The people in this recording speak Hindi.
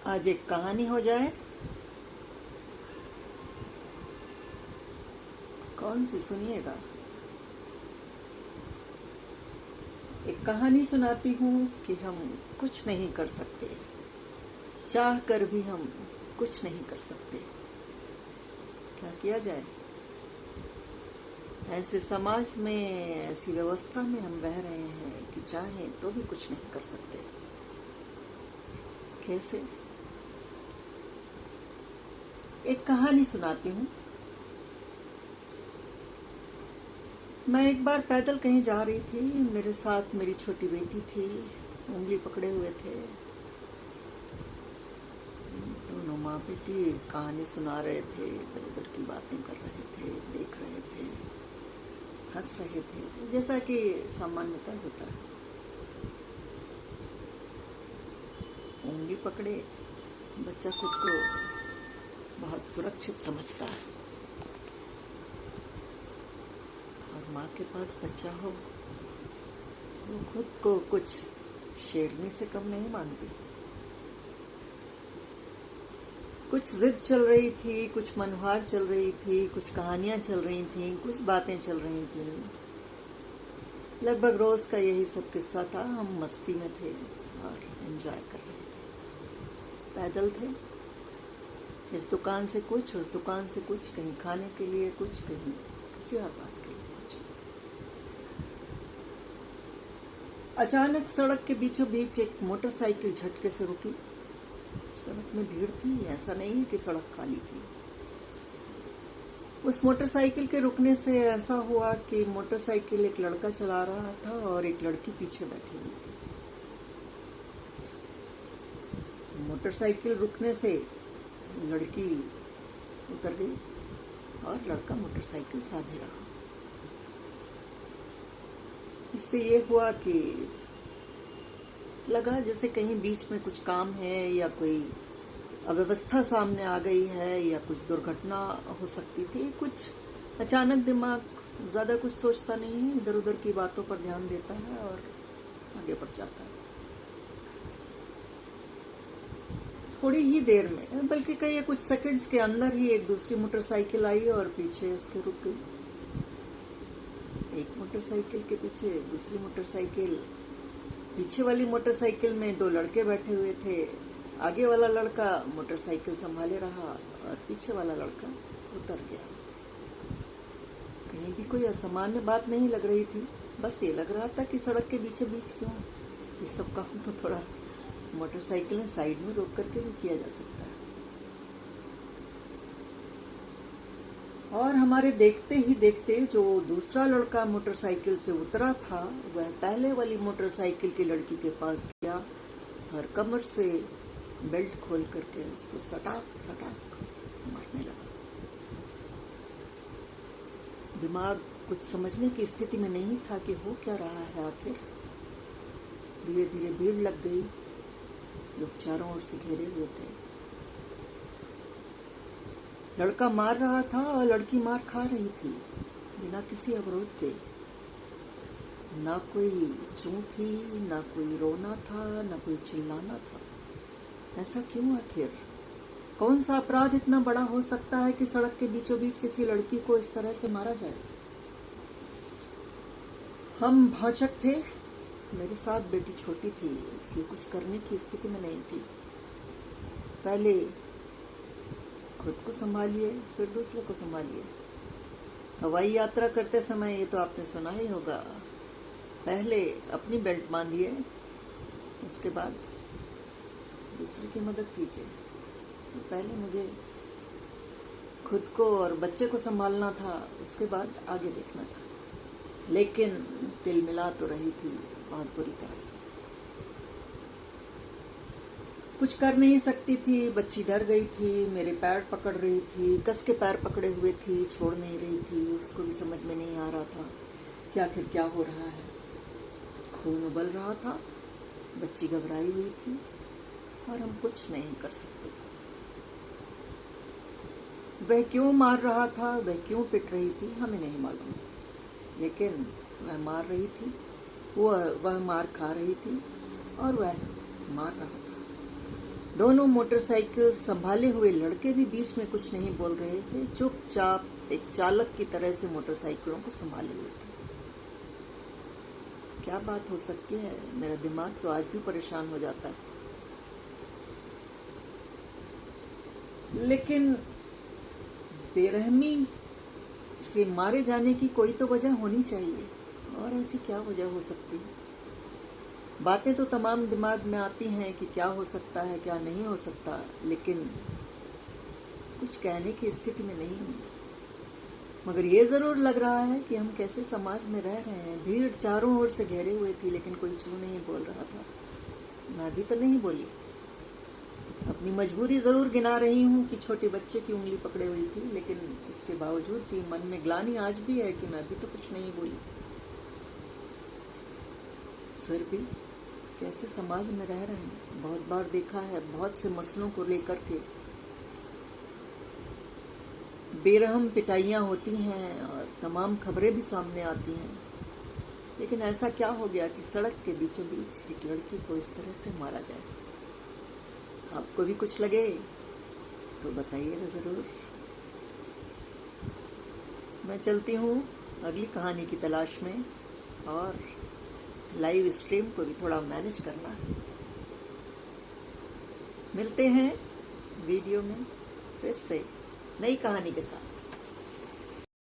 आज एक कहानी हो जाए। कौन सी सुनिएगा? एक कहानी सुनाती हूँ कि हम कुछ नहीं कर सकते, चाह कर भी हम कुछ नहीं कर सकते। क्या किया जाए? ऐसे समाज में, ऐसी व्यवस्था में हम रह रहे हैं कि चाहें तो भी कुछ नहीं कर सकते। कैसे? एक कहानी सुनाती हूँ। मैं एक बार पैदल कहीं जा रही थी। मेरे साथ मेरी छोटी बेटी थी, उंगली पकड़े हुए थे। दोनों माँ बेटी कहानी सुना रहे थे, इधर उधर की बातें कर रहे थे, देख रहे थे, हंस रहे थे, जैसा कि सामान्यतः होता है। उंगली पकड़े, बच्चा खुद को बहुत सुरक्षित समझता है, और माँ के पास बच्चा हो तो खुद को कुछ शेरनी से कम नहीं मानती। कुछ जिद चल रही थी, कुछ मनोहार चल रही थी, कुछ कहानियां चल रही थी, कुछ बातें चल रही थी। लगभग रोज का यही सब किस्सा था। हम मस्ती में थे और एंजॉय कर रहे थे। पैदल थे, इस दुकान से कुछ, उस दुकान से कुछ, कहीं खाने के लिए कुछ, कहीं किसी और बात के लिए कुछ। अचानक सड़क के बीचों बीच एक मोटरसाइकिल झटके से रुकी। सड़क में भीड़ थी, ऐसा नहीं है कि सड़क खाली थी। उस मोटरसाइकिल के रुकने से ऐसा हुआ कि मोटरसाइकिल एक लड़का चला रहा था और एक लड़की पीछे बैठी हुई थी। मोटरसाइकिल रुकने से लड़की उतर गई और लड़का मोटरसाइकिल साधे रहा। इससे ये हुआ कि लगा जैसे कहीं बीच में कुछ काम है, या कोई अव्यवस्था सामने आ गई है, या कुछ दुर्घटना हो सकती थी। कुछ अचानक दिमाग ज्यादा कुछ सोचता नहीं है, इधर उधर की बातों पर ध्यान देता है और आगे बढ़ जाता है। थोड़ी ही देर में, बल्कि कई कुछ सेकंड्स के अंदर ही एक दूसरी मोटरसाइकिल आई और पीछे उसके रुक गई। एक मोटरसाइकिल के पीछे दूसरी मोटरसाइकिल। पीछे वाली मोटरसाइकिल में दो लड़के बैठे हुए थे। आगे वाला लड़का मोटरसाइकिल संभाले रहा और पीछे वाला लड़का उतर गया। कहीं भी कोई असामान्य बात नहीं लग रही थी। बस ये लग रहा था कि सड़क के बीचों बीच क्यों। ये सब काम तो थोड़ा मोटरसाइकिलें साइड में रोक करके भी किया जा सकता है। और हमारे देखते ही देखते जो दूसरा लड़का मोटरसाइकिल से उतरा था, वह पहले वाली मोटरसाइकिल की लड़की के पास गया और कमर से बेल्ट खोल करके उसको सटाक सटाक मारने लगा। दिमाग कुछ समझने की स्थिति में नहीं था कि हो क्या रहा है आखिर। धीरे धीरे भीड़ लग गई, लोग चारों ओर से घेरे हुए थे। लड़का मार रहा था और लड़की मार खा रही थी, बिना किसी अवरोध के। ना कोई चूं थी, ना कोई रोना था, ना कोई चिल्लाना था। ऐसा क्यों आखिर? कौन सा अपराध इतना बड़ा हो सकता है कि सड़क के बीचों बीच किसी लड़की को इस तरह से मारा जाए? हम भाचक थे। मेरे साथ बेटी छोटी थी, इसलिए कुछ करने की स्थिति में नहीं थी। पहले खुद को संभालिए, फिर दूसरे को संभालिए। हवाई यात्रा करते समय ये तो आपने सुना ही होगा, पहले अपनी बेल्ट बांधिए, उसके बाद दूसरे की मदद कीजिए। तो पहले मुझे खुद को और बच्चे को संभालना था, उसके बाद आगे देखना था। लेकिन तिलमिला तो रही थी बहुत बुरी तरह से। कुछ कर नहीं सकती थी। बच्ची डर गई थी, मेरे पैर पकड़ रही थी, कस के पैर पकड़े हुए थी, छोड़ नहीं रही थी। उसको भी समझ में नहीं आ रहा था कि आखिर क्या हो रहा है। खून उबल रहा था, बच्ची घबराई हुई थी और हम कुछ नहीं कर सकते थे। वह क्यों मार रहा था, वह क्यों पिट रही थी, हमें नहीं मालूम। लेकिन वह मार रही थी, वह मार खा रही थी और वह मार रहा था। दोनों मोटरसाइकिल संभाले हुए लड़के भी बीच में कुछ नहीं बोल रहे थे, चुपचाप एक चालक की तरह से मोटरसाइकिलों को संभाले हुए थे। क्या बात हो सकती है, मेरा दिमाग तो आज भी परेशान हो जाता है। लेकिन बेरहमी से मारे जाने की कोई तो वजह होनी चाहिए, और ऐसी क्या वजह हो सकती है? बातें तो तमाम दिमाग में आती हैं कि क्या हो सकता है, क्या नहीं हो सकता, लेकिन कुछ कहने की स्थिति में नहीं हूँ। मगर ये जरूर लग रहा है कि हम कैसे समाज में रह रहे हैं। भीड़ चारों ओर से घेरे हुए थी, लेकिन कोई चू नहीं बोल रहा था। मैं भी तो नहीं बोली। अपनी मजबूरी जरूर गिना रही हूँ कि छोटे बच्चे की उंगली पकड़े हुई थी, लेकिन इसके बावजूद भी मन में ग्लानि आज भी है कि मैं भी तो कुछ नहीं बोली। फिर भी कैसे समाज में रह रहे हैं। बहुत बार देखा है, बहुत से मसलों को लेकर के बेरहम पिटाइयाँ होती हैं और तमाम खबरें भी सामने आती हैं, लेकिन ऐसा क्या हो गया कि सड़क के बीचों बीच एक लड़की को इस तरह से मारा जाए। आपको भी कुछ लगे तो बताइएगा ज़रूर। मैं चलती हूँ अगली कहानी की तलाश में, और लाइव स्ट्रीम को भी थोड़ा मैनेज करना है। मिलते हैं वीडियो में फिर से नई कहानी के साथ।